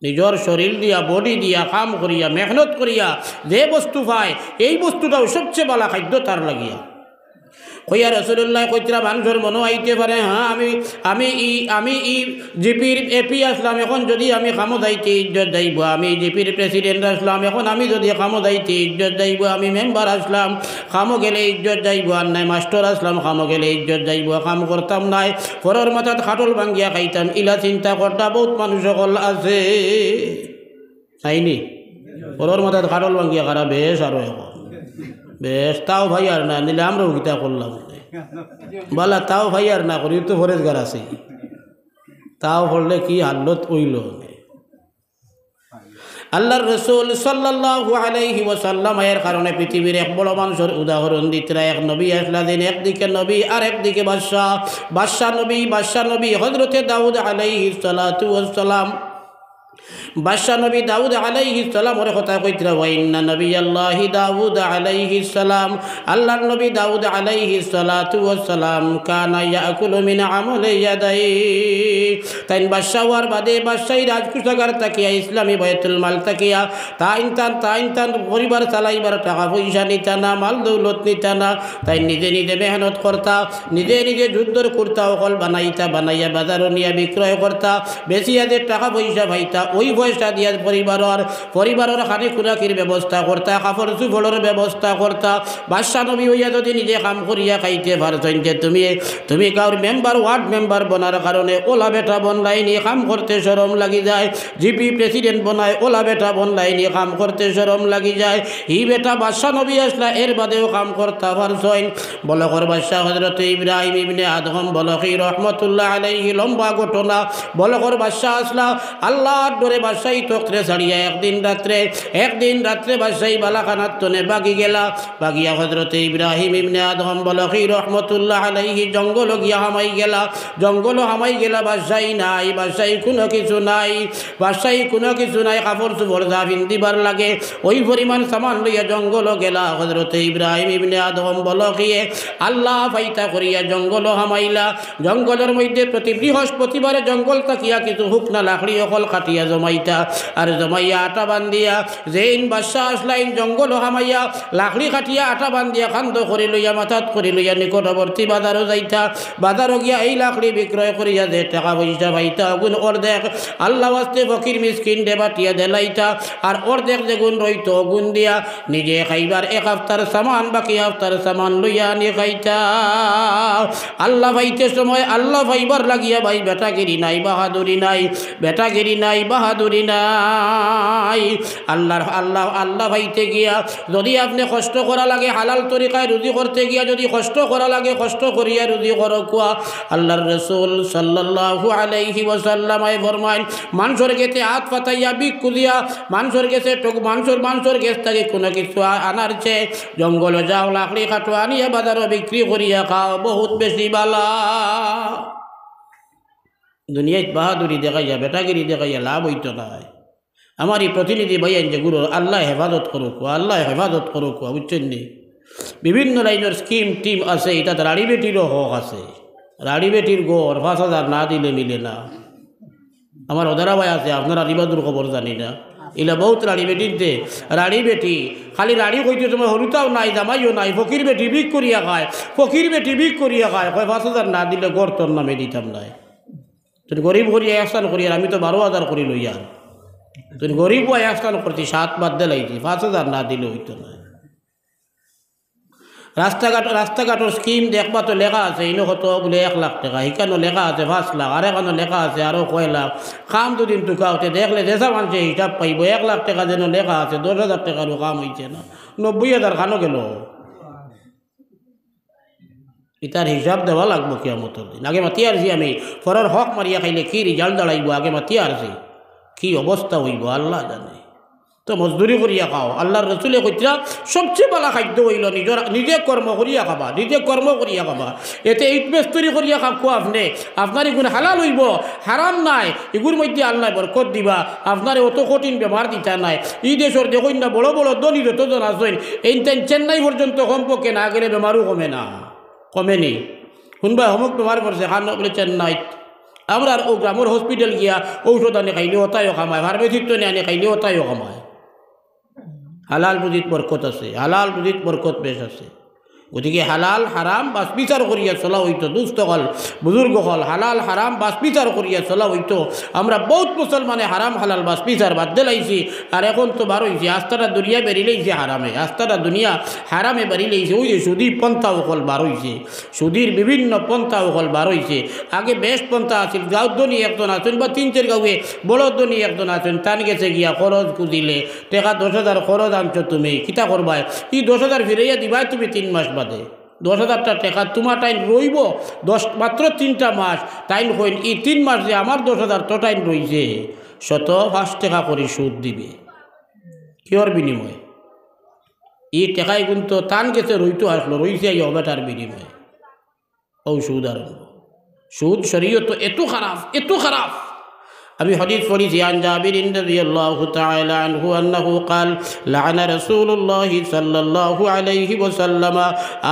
নিজের শরীর দিয়া বডি দিয়া কাম করিয়া মেহনত করিয়া যে বস্তু পায় এই বস্তুটাও সবচেয়ে বালা খাদ্য তার লাগিয়া কইয়া রাসূলুল্লাহ কইতরা মানুষের মনে আইতে পারে হ্যাঁ আমি জিপির এপি আসলাম এখন যদি আমি খামো যাইতে ইজ্জত যাইব আমি জিপির প্রেসিডেন্ট আসলাম এখন আমি যদি খামো যাইতে ইজ্জত যাইব আমি মেম্বার আসলাম খামো গেলে ইজ্জত যাইব আর নাই মাস্টার আসলাম খামো গেলে ইজ্জত যাইব কাম করতাম নাই পরের মাথাত খাটল ভাঙ্গিয়া খাইতাম ইলা চিন্তা করতা বহুত মানুষ সকল আছে তাইনি পরের মাথাত খাটল ভাঙ্গিয়া খারা বেশ আরো এখন বেশ তাও ভাই আর না নিলে আমরাও গীতা করলাম বলা তাও ভাই আর না করি তো ফরেজগার আছে তাও পড়লে কি হালত হইল। আল্লাহর রাসূল সাল্লাল্লাহু আলাইহি ওয়াসাল্লাম এর কারণে পৃথিবীর এক বড় মানুষের উদাহরণ দিতরা। এক নবী আসলেন, একদিকে নবী আর একদিকে বাদশাহ। বাদশাহ নবী হযরতে দাউদ আলাইহিস সালাতু ওয়াস সালাম। বাদশাহ নবী দাউদ আলাইহিস সালামের কথা কইতরা, ওয়া ইন্না নবিয়াল্লাহি দাউদ আলাইহিস সালাম, আল্লাহর নবী দাউদ আলাইহিস সালাতু ওয়াস সালাম কানা ইয়াকুলু মিন আমালি ইয়াদাই। তাই বাদশাহ হওয়ার বাদে বাদশাহী রাজকুশাগার তাকিয়া ইসলামী বাইতুল মাল তাকিয়া তাইন পরিবার চালাইবার টাকা পয়সা নিতা না, মাল দৌলত নিতা না। তাই নিজে নিজে মেহনত করতা, নিজে নিজে যুদ্ধর করতা, অকল বানাইয়া বাজারও নিয়ে বিক্রয় করতা, বেশিয়া যে টাকা পয়সা পাইতা ওই পয়সা দিয়া পরিবারের খানি খুরাকির ব্যবস্থা করতা, কাপড় চুপড়ের ব্যবস্থা করতা। বাদশাহ নবী হইয়া যদি নিজে কাম করিয়া খাইতে পারছেন, যে তুমি কাউর ওয়ার্ড মেম্বার বনার কারণে ওলা বেটা বনলাইনি কাম করতে শরম লাগি যায়, জিপি প্রেসিডেন্ট বনায় ওলা বেটা বনলাইনি কাম করতে শরম লাগি যায়। ই বেটা বাদশাহ নবী আসলা এর বাদেও কাম করতে পারছেন। বলকর বাদশাহ হযরত ইব্রাহিম ইবনে আদম বলকি রহমতুল্লাহ আলাইহি, লম্বা ঘটনা। বলকর বাদশাহ আসলা আল্লাহর ডরে বাদশাহী তখরে ছাড়িয়া একদিন রাত্রে বাদশাহী বালাখানার তনে বাগিয়া হযরত ইব্রাহিম ইবনে আদম বলকি রহমতুল্লাহ আলাইহি জঙ্গল গিয়া হামাই গেলা। বাদশাহী কোনো কিছু নাই, কাপড় চুপড় যা পিন্দিবার লাগে ওই পরিমাণ সামান লইয়া জঙ্গল গেলা। হযরত ইব্রাহিম ইবনে আদম বলকিয়ে আল্লাহ ফাইতা করিয়া জঙ্গল হামাইলা। জঙ্গলের মধ্যে প্রতি বৃহস্পতিবারে জঙ্গল তাকিয়া কিছু হুকনা লাকড়ি অকল কাটিয়া জমাইতা, আর জমাইয়া আটা বান্ধিয়া যেইন বাদশাহ আসলাইন জঙ্গল হামাইয়া লাকড়ি কাটিয়া আটা বান্ধিয়া খান্দ করে লইয়া মাথাত করে লইয়া নিকটবর্তী বাজারও যাইতা। বাজারও গিয়া এই লাকড়ি বিক্রয় করিয়া যে টাকা পয়সা পাইতা গুণ অর্ধেক আল্লাহ ওয়াস্তে ফকির মিসকিন দেবাটিয়া দেলাইতা, আর অর্ধেক যেগুণ রইত গুণ দিয়া নিজে খাইবার এক হপ্তার সামান বাকি হপ্তার সামান লইয়া নিয়ে খাইতা। আল্লাহ পাইতে সময় আল্লাহ পাইবার লাগিয়া ভাই বেটাগিরি নাই বাহাদুরি নাই। আল্লাহ পাইতে গিয়া যদি আপনি কষ্ট করা লাগে হালাল তরিকায় রুজি করতে গিয়া যদি কষ্ট করা লাগে কষ্ট করিয়া রুজি করো কুয়া। আল্লাহর রাসূল সাল্লাল্লাহু আলাইহি ওয়াসাল্লাম ফরমাইন, মানুষের গেছে হাত পাতাইয়া বিক্কু দিয়া মানুষের গেছে মানুষের গেছ থেকে কোনো কিছু আনার চেয়ে জঙ্গলে যাও লাকড়ি কাটো আনিয়া বাজারও বিক্রি করিয়া খাও, বহুত বেশি বালা। দুনিয়ায় বাহাদুরি দেখাইয়া বেটাগিরি দেখাইয়া লাভ হইত নাই। আমার এই প্রতিনিধি ভাইয়েন যে গুরু আল্লাহ হেফাজত করুক বুঝছেন নি। বিভিন্ন লাইনের স্কিম টিম আছে, এটা রাড়ি বেটিরও হক আছে। রাড়ি বেটির গড় 5,000 না দিলে মিলে না। আমার ওদারা ভাই আছে, আপনারা রিবাদুর খবর জানি না, এলা বহুত রাড়ি বেটি খালি রাড়ি কইতে সময় হলুতাও নাই জামাইও নাই, ফকির বেটি বিক করিয়া খায় কয় 5,000 না দিলে গড় তোর নামে দিতাম নাই। তুই গরিব করিয়া একস্থান করিয়ার আমি তো 12,000 করি লইয়ার, তুই গরিব একস্থান করছি 7 বাদ দিলাইছি, 5,000 না দিলে হইতো না। রাস্তাঘাটের স্কিম দেখবা তো লেখা আছে ইনো কত বলে 1 লাখ টাকা, এখানে লেখা আছে 5 লাখ, আর এখানে লেখা আছে আরও কয় লাখ। কাম দুদিন টুকাওতে দেখলে যেসা মানুষ হিসাব পাইব 1 লাখ টাকা যেন লেখা আছে 10,000 টাকারও কাম হয়েছে না, 90,000 খানো গেল। ইতার হিসাব দেওয়া লাগবো কিয়ামতের দিন। আগে মাতি আরছি আমি ফরের হক মারিয়া খাইলে কি রেজাল্ট দাঁড়াইব, আগে মাতি আরছি কি অবস্থা হইব আল্লাহ জানে। তো মজদুরি করিয়া খাও, আল্লাহর রসুলে কইরা সবচেয়ে ভালো খাদ্য হইল নিজে কর্ম করিয়া খাবা। এতে ইট মেস্তরি করিয়া খাবো আপনার এগুন হালাল হইব, হারাম নাই, এগুর মধ্যে আল্লাহ বরকত দিবা, আপনার অত কঠিন বেমার দিতা নাই। এই দেশের দেখুন না বড় বড় ধনী যতজন আসেন এই চেন্নাই পর্যন্ত কমপক্ষে না গেলে বেমারও কমেনি। শুনবা অমুক বেমার পড়ছে খান বলে চেন্নাই, আমরা ও গ্রামের হসপিটাল গিয়া ঔষধ আনি খাইলে ওটাইও কামায়, ফার্মেসির তো আনি খাইলে ওটাইও কামায়। হালাল রুজিত বরকত আছে, হালাল রুজিত বরকত বেশ আছে। গতিকে হালাল হারাম বাস বিচার করিয়া চলা হইতো। দুস্থ হল বুজুর্গ হল হালাল হারাম বাস বিচার করিয়া চলা হইতো। আমরা বহুত মুসলমানে হারাম হালাল বাস বিচার বাদ দিলাইছি, আর এখন তো বার হয়েছি আস্তাটা দুনিয়া বেরিলেইছে হারামে, আস্তাটা দুনিয়া হারামে বেরিলেইছে। ওই যে সুদী পন্থা অকল বার হয়েছে, সুদীর বিভিন্ন পন্থা অকল বার হয়েছে। আগে বেশ পন্থা আছিল, গাঁও ধনী একজন আছেন বা 3-4 গাঁয়ে বড় ধনী একজন আছেন, তান গেছে গিয়া খরচ খুঁজিলে টাকা 10,000 খরচ আনছো তুমি কিতা করবাই, এই 10,000 ফিরাইয়া দিবাই তুমি 3 মাস বাদে। 10,000 টাকা তোমার টাইম রইব মাত্র 3টা মাস টাইম হইন এই 3 মাস যে আমার 10,000 তো টাইম রইছে 105 টাকা করে সুদ দিবে কিওর বিনিময়ে এই টাকায় কিন্তু টান গেছে রইতো আসলো রইছে এই অবেটার বিনিময়ে ও সুদ আরম্ভ সুদ শরীয়ত এত খারাপ أبي حديث فريد عن جابر رضي الله تعالى عنه أنه قال لعن رسول الله صلى الله عليه وسلم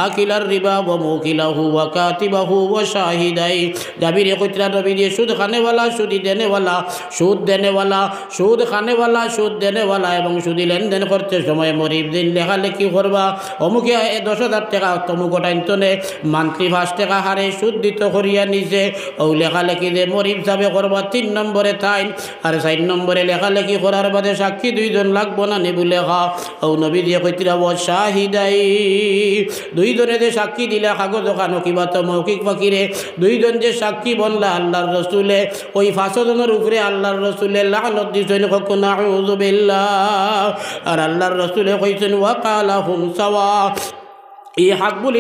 آكل الربا وموكله وكاتبه وشاهديه جابر قتل نبی دی سود খানে वाला সুদ দেনে वाला সুদ দেনে वाला সুদ খানে वाला সুদ দেনে वाला এবং সুদ লেনদেন করতে সময় মরিব দিন লেখালেখি করবা অমুকে 10,000 টাকা তমুক টাইনতনে মান্থলি 5 টাকা হারে সুদ দিত করিয়া নিছে ও লেখালেখি দে মরিব যাবে করবা 3 নম্বরে টাইম আর 4 নম্বরে লেখালেখি করার বাদে সাক্ষী 2 জন লাগবো না নেবু লেখা ও নবী দিয়ে কইতিরা ও শাহিদাই 2 জনে যে সাক্ষী দিলা কাগজ ওখানো কিবা তো মৌখিক ফকিরে 2 জন যে সাক্ষী বনলা আল্লাহর রাসূলে ওই 5 জনের উপরে আল্লাহর রাসূলে লানত দিছেন কখন আউযু বিল্লাহ আর আল্লাহর রাসূলে কইছেন ওয়া কালাহুম সাওয়া এই হাকবুল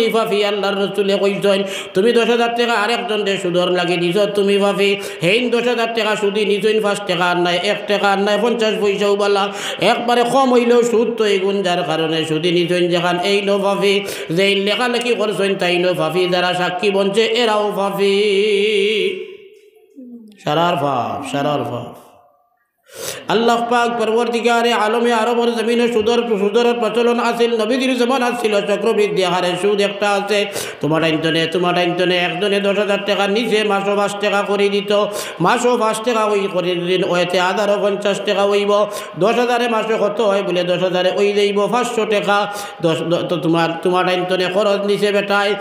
ইফাফি আল্লাহর রাসূলে কইছেন তুমি 10,000 টাকা আরেকজন দে সুদর লাগি দিছ তুমি ভাবি হেইন 10,000 টাকা সুদি নিছেন 5 টাকা আর নাই 1 টাকা আর নাই 50 পয়সাও বালা একবারে কম হইলেও সুদ তো এগুন যার কারণে সুদি নিছেন যেখান এই নো ভাবি যে লেখালেখি করছেন তাই নো ভাবি যারা সাক্ষী বনছে এরাও ভাবি সারার ভাব আল্লাহ পাক পরবর্তীকারে আলমে আরবের জমিনে সুদের প্রচলন আছিল নবীদের জমান আছিল চক্রবৃদ্ধি হারে সুদ একটা আছে তোমার আইনতনে একজনে 10,000 টাকা নিচে মাসও 5 টাকা করে দিত মাসও 5 টাকা ওই করে দিন ওইতে আধারও 50 টাকা হইব 10,000 মাসে কত হয় বলে 10,000 ওই যাইব 500 টাকা তো তোমার আইনতনে খরচ নিচে বেটায়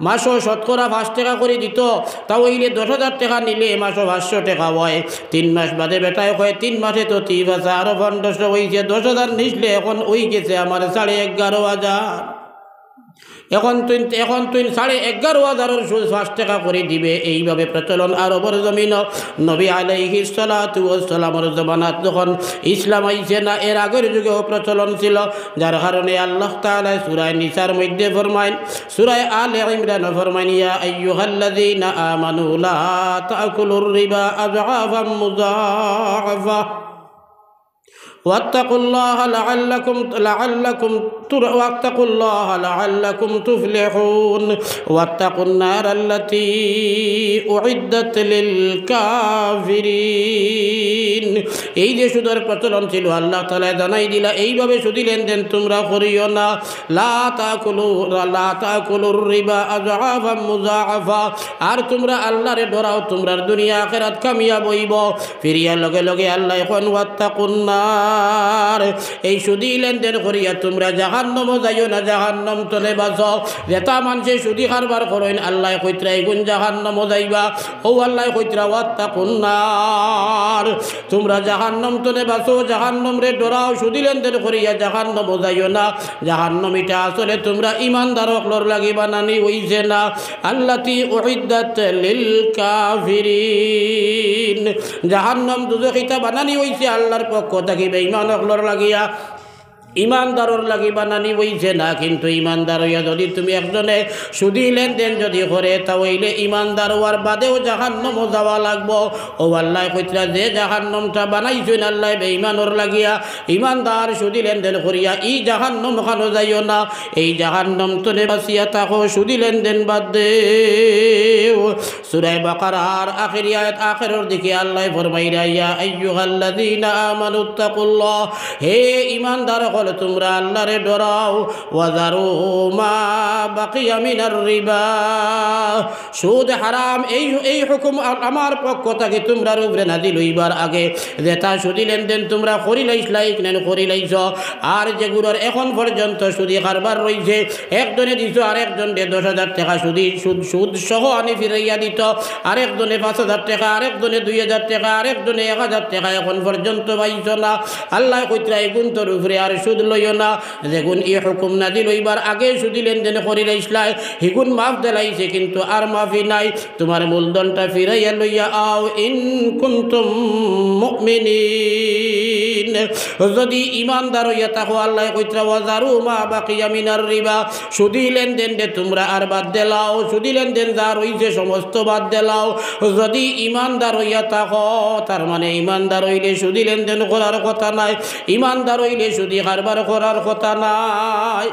মাসও শতকরা 5 টাকা করে দিত তা ওইলে 10,000 টাকা নিলে মাসও 500 টাকা হয় 3 মাস বাদে বেটায় কয় 3 মাসে তো 30,000 আরো 1500 হয়েছে 10,000 নিচলে এখন ওই গেছে আমার 11,500 এখন তুই 11,500 সুদ 5 টাকা করে দিবে এইভাবে প্রচলন আরবের জমিন নবী আলাইহিস সালাতু ওয়াস সালামের জামানাত যখন ইসলাম আইছে না এর আগের যুগেও প্রচলন ছিল যার কারণে আল্লাহ তাআলা সূরা নিসার মধ্যে ফরমায় সূরা আলে ইমরান ফরমায় ইয়া আইয়ুহাল্লাযীনা আমানু লা তাকুলুর রিবা আযআফাম মুযাআফা واتقوا الله لعلكم تفلحون واتقوا النار التي أعدت للكافرين এই যে সুদের প্রচলন ছিল আল্লাহ তাআলা জানাই দিলা এইভাবে সুদি লেনদেন তোমরা করিও না লা তাকুলুর রিবা আযআফাম মুযাআফা আর তোমরা আল্লাহরে ডরাও তোমরা দুনিয়া আখিরাত কামিয়াব হইব ফিরিয়া লগে লগে আল্লাহ এখন ওয়াত্তাকুন নার এই সুদি লেনদেন করিয়া তোমরা জাহান্নামে যাইও না জাহান্নাম তলে বাঁচো যেটা মানুষে সুদি কারবার করেন আল্লাহ কইত্রা এগুন জাহান্নামে যাইবা ও আল্লাহ কইত্রা ওয়াত্তাকুন নার তোমরা জাহান্নাম তলে বাঁচো জাহান্নাম রে ডরাও সুদি লেনদেন করিয়া জাহান্নামে যাইও না জাহান্নাম এটা আসলে তোমরা ঈমানদার হকলর লাগি বানানি হইছে না আল্লাতী উইদ্দাত লিল কাফিরিন জাহান্নাম দুজখ এটা বানানি হইছে আল্লাহর পক্ষ থেকে বেঈমান হকলর লাগিয়া ইমানদারর লাগি বানানি হইছে না কিন্তু ইমানদার হইয়া যদি তুমি একজনে সুদি লেনদেন যদি করে তাহলে ইমানদার হওয়ার বাদেও জাহান্নামে যাওয়া লাগবো ও আল্লাহ কইতরা যে জাহান্নামটা বানাইছেন আল্লাহ বেঈমানর লাগিয়া ইমানদার সুদি লেনদেন করিয়া এই জাহান্নাম খানো যাইও না এই জাহান্নাম তনে বাঁচিয়া থাকো সুদি লেনদেন বাদ দেও সূরা বাকারার আখিরি আয়াত আখিরের দিকে আল্লাহ ফরমাইরা ইয়া আইয়ুহাল্লাযীনা আমানুত্তাকুল্লাহ হে ইমানদার তোমরা আল্লাহরে ডরাও ওয়াজারু মা বাকিয়া মিনার রিবা সুদ হারাম এই হুকুম আমার পক্ষ থেকে তোমরা উপরে নাজিল হইবার আগে যেটা সুদি লেনদেন তোমরা করিলাইছ আর যেগুলোর এখন পর্যন্ত সুদি কারবার রয়েছে একজনে দিছ আরেকজনে 10,000 টাকা সুদ সহ আনি ফিরাইয়া দিত আরেকজনে 5,000 টাকা আরেকজনে 2,000 টাকা আরেকজনে 1,000 টাকা এখন পর্যন্ত পাইছ না আল্লাহ কইত্রা এগুন তোর উপরে আর সুদ লইও না যেগুন এই হুকুম নাজিল হইবার আগে সুদি লেনদেন করিলাইছলাই হিগুন মাফ দিলাইছে কিন্তু আর মাফি নাই তোমার মূলধনটা ফিরাইয়া লইয়া আও ইন কুনতুম মুমিনিন যদি ইমানদার হইয়া থাকো আল্লাহ কইত্রা ওয়াজারু মা বাকিয়া মিনার রিবা সুদি লেনদেন দে তোমরা আর বাদ দেলাও সুদি লেনদেন যার হইছে সমস্ত বাদ দেলাও যদি ইমানদার হইয়া থাকো তার মানে ইমানদার হইলে সুদি লেনদেন করার কথা নাই ইমানদার হইলে সুদি কারবার করার কথা নাই